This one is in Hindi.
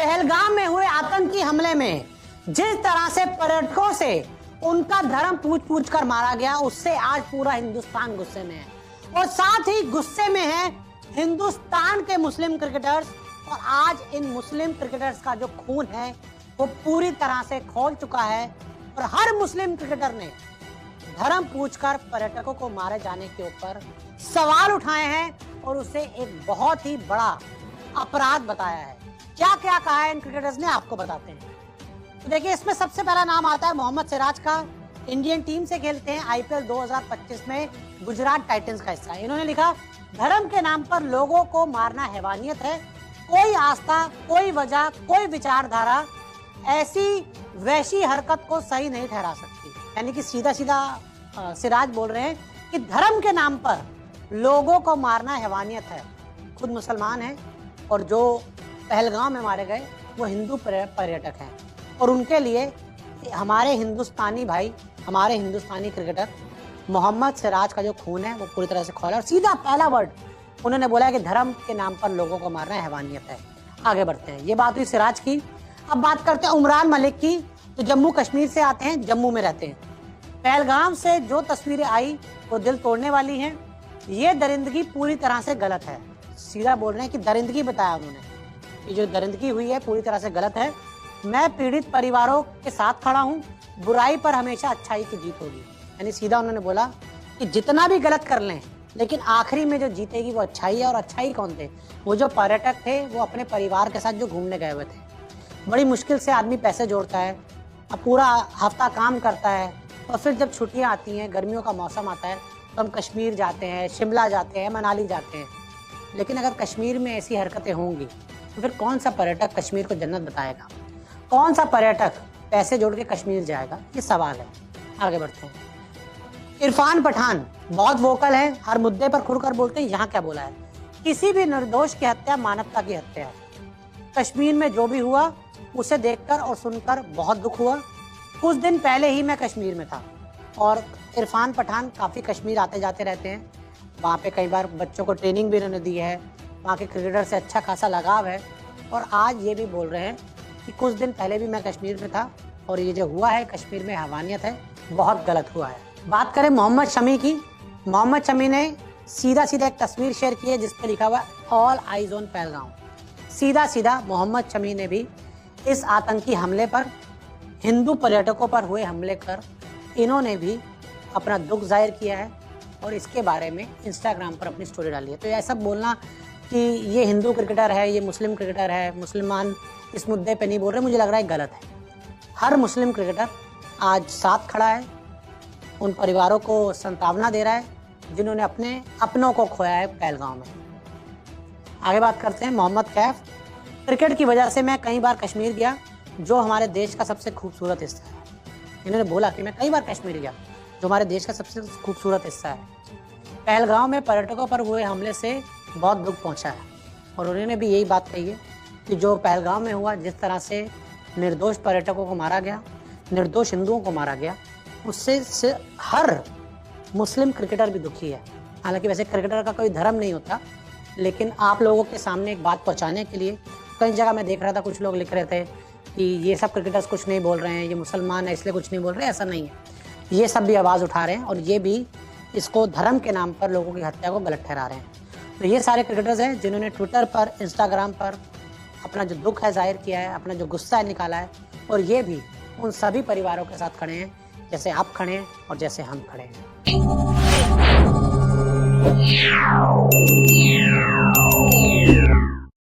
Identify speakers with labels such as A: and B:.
A: पहलगाम में हुए आतंकी हमले में जिस तरह से पर्यटकों से उनका धर्म पूछ कर मारा गया, उससे आज पूरा हिंदुस्तान गुस्से में है और साथ ही गुस्से में है हिंदुस्तान के मुस्लिम क्रिकेटर्स। और आज इन मुस्लिम क्रिकेटर्स का जो खून है वो पूरी तरह से खौल चुका है और हर मुस्लिम क्रिकेटर ने धर्म पूछकर पर्यटकों को मारे जाने के ऊपर सवाल उठाए हैं और उसे एक बहुत ही बड़ा अपराध बताया है। क्या क्या कहा है इन क्रिकेटर्स ने, आपको बताते हैं। तो देखिए, इसमें सबसे पहला नाम आता है मोहम्मद सिराज का। इंडियन टीम से खेलते हैं, आईपीएल 2025 में गुजरात टाइटंस का हिस्सा है। इन्होंने लिखा, धर्म के नाम पर लोगों को मारना हैवानियत है। कोई आस्था, कोई वजह, कोई विचारधारा ऐसी वैसी हरकत को सही नहीं ठहरा सकती। यानी कि सीधा सीधा सिराज बोल रहे हैं कि धर्म के नाम पर लोगों को मारना हैवानियत है। खुद मुसलमान हैं और जो पहलगाम में मारे गए वो हिंदू पर्यटक हैं और उनके लिए हमारे हिंदुस्तानी भाई, हमारे हिंदुस्तानी क्रिकेटर मोहम्मद सिराज का जो खून है वो पूरी तरह से खोला और सीधा पहला वर्ड उन्होंने बोला है कि धर्म के नाम पर लोगों को मारना हैवानियत है। आगे बढ़ते हैं, ये बात हुई सिराज की। अब बात करते हैं उमरान मलिक की, जो जम्मू कश्मीर से आते हैं, जम्मू में रहते हैं। पहलगाम से जो तस्वीरें आई वो दिल तोड़ने वाली हैं। ये दरिंदगी पूरी तरह से गलत है। सीधा बोल रहे हैं कि दरिंदगी बताया उन्होंने, ये जो दरिंदगी हुई है पूरी तरह से गलत है। मैं पीड़ित परिवारों के साथ खड़ा हूँ, बुराई पर हमेशा अच्छाई की जीत होगी। यानी सीधा उन्होंने बोला कि जितना भी गलत कर लें लेकिन आखिरी में जो जीतेगी वो अच्छाई है। और अच्छाई कौन थे? वो जो पर्यटक थे, वो अपने परिवार के साथ जो घूमने गए हुए थे। बड़ी मुश्किल से आदमी पैसे जोड़ता है, अब पूरा हफ्ता काम करता है और फिर जब छुट्टियां आती हैं, गर्मियों का मौसम आता है तो हम कश्मीर जाते हैं, शिमला जाते हैं, मनाली जाते हैं। लेकिन अगर कश्मीर में ऐसी हरकतें होंगी तो फिर कौन सा पर्यटक कश्मीर को जन्नत बताएगा? कौन सा पर्यटक पैसे जोड़ के कश्मीर जाएगा? ये सवाल है। आगे बढ़ते हैं। इरफान पठान बहुत वोकल है, हर मुद्दे पर खुलकर बोलते हैं। यहाँ क्या बोला है? किसी भी निर्दोष की हत्या मानवता की हत्या है। कश्मीर में जो भी हुआ उसे देखकर और सुनकर बहुत दुख हुआ। कुछ दिन पहले ही मैं कश्मीर में था और इरफान पठान काफ़ी कश्मीर आते जाते रहते हैं। वहाँ पे कई बार बच्चों को ट्रेनिंग भी इन्होंने दी है, वहाँ के क्रिकेटर से अच्छा खासा लगाव है। और आज ये भी बोल रहे हैं कि कुछ दिन पहले भी मैं कश्मीर में था और ये जो हुआ है कश्मीर में हैवानियत है, बहुत गलत हुआ है। बात करें मोहम्मद शमी की, मोहम्मद शमी ने सीधा सीधा एक तस्वीर शेयर की है जिस पर लिखा हुआ ऑल आइज ऑन पहलगाम। सीधा सीधा मोहम्मद शमी ने भी इस आतंकी हमले पर, हिंदू पर्यटकों पर हुए हमले कर इन्होंने भी अपना दुख जाहिर किया है और इसके बारे में इंस्टाग्राम पर अपनी स्टोरी डाली है। तो ऐसा बोलना कि ये हिंदू क्रिकेटर है, ये मुस्लिम क्रिकेटर है, मुसलमान इस मुद्दे पे नहीं बोल रहे, मुझे लग रहा है गलत है। हर मुस्लिम क्रिकेटर आज साथ खड़ा है, उन परिवारों को सांत्वना दे रहा है जिन्होंने अपने अपनों को खोया है पहलगाम में। आगे बात करते हैं मोहम्मद कैफ। क्रिकेट की वजह से मैं कई बार कश्मीर गया, जो हमारे देश का सबसे खूबसूरत हिस्सा है। इन्होंने बोला कि मैं कई बार कश्मीर गया, जो हमारे देश का सबसे खूबसूरत हिस्सा है। पहलगाम में पर्यटकों पर हुए हमले से बहुत दुख पहुंचा है और उन्होंने भी यही बात कही है कि जो पहलगाम में हुआ, जिस तरह से निर्दोष पर्यटकों को मारा गया, निर्दोष हिंदुओं को मारा गया, उससे हर मुस्लिम क्रिकेटर भी दुखी है। हालांकि वैसे क्रिकेटर का कोई धर्म नहीं होता, लेकिन आप लोगों के सामने एक बात पहुंचाने के लिए कई जगह मैं देख रहा था, कुछ लोग लिख रहे थे कि ये सब क्रिकेटर्स कुछ नहीं बोल रहे हैं, ये मुसलमान है इसलिए कुछ नहीं बोल रहे। ऐसा नहीं है, ये सब भी आवाज़ उठा रहे हैं और ये भी इसको धर्म के नाम पर लोगों की हत्या को गलत ठहरा रहे हैं। तो ये सारे क्रिकेटर्स हैं जिन्होंने ट्विटर पर, इंस्टाग्राम पर अपना जो दुख है जाहिर किया है, अपना जो गुस्सा है निकाला है। और ये भी उन सभी परिवारों के साथ खड़े हैं जैसे आप खड़े हैं और जैसे हम खड़े हैं।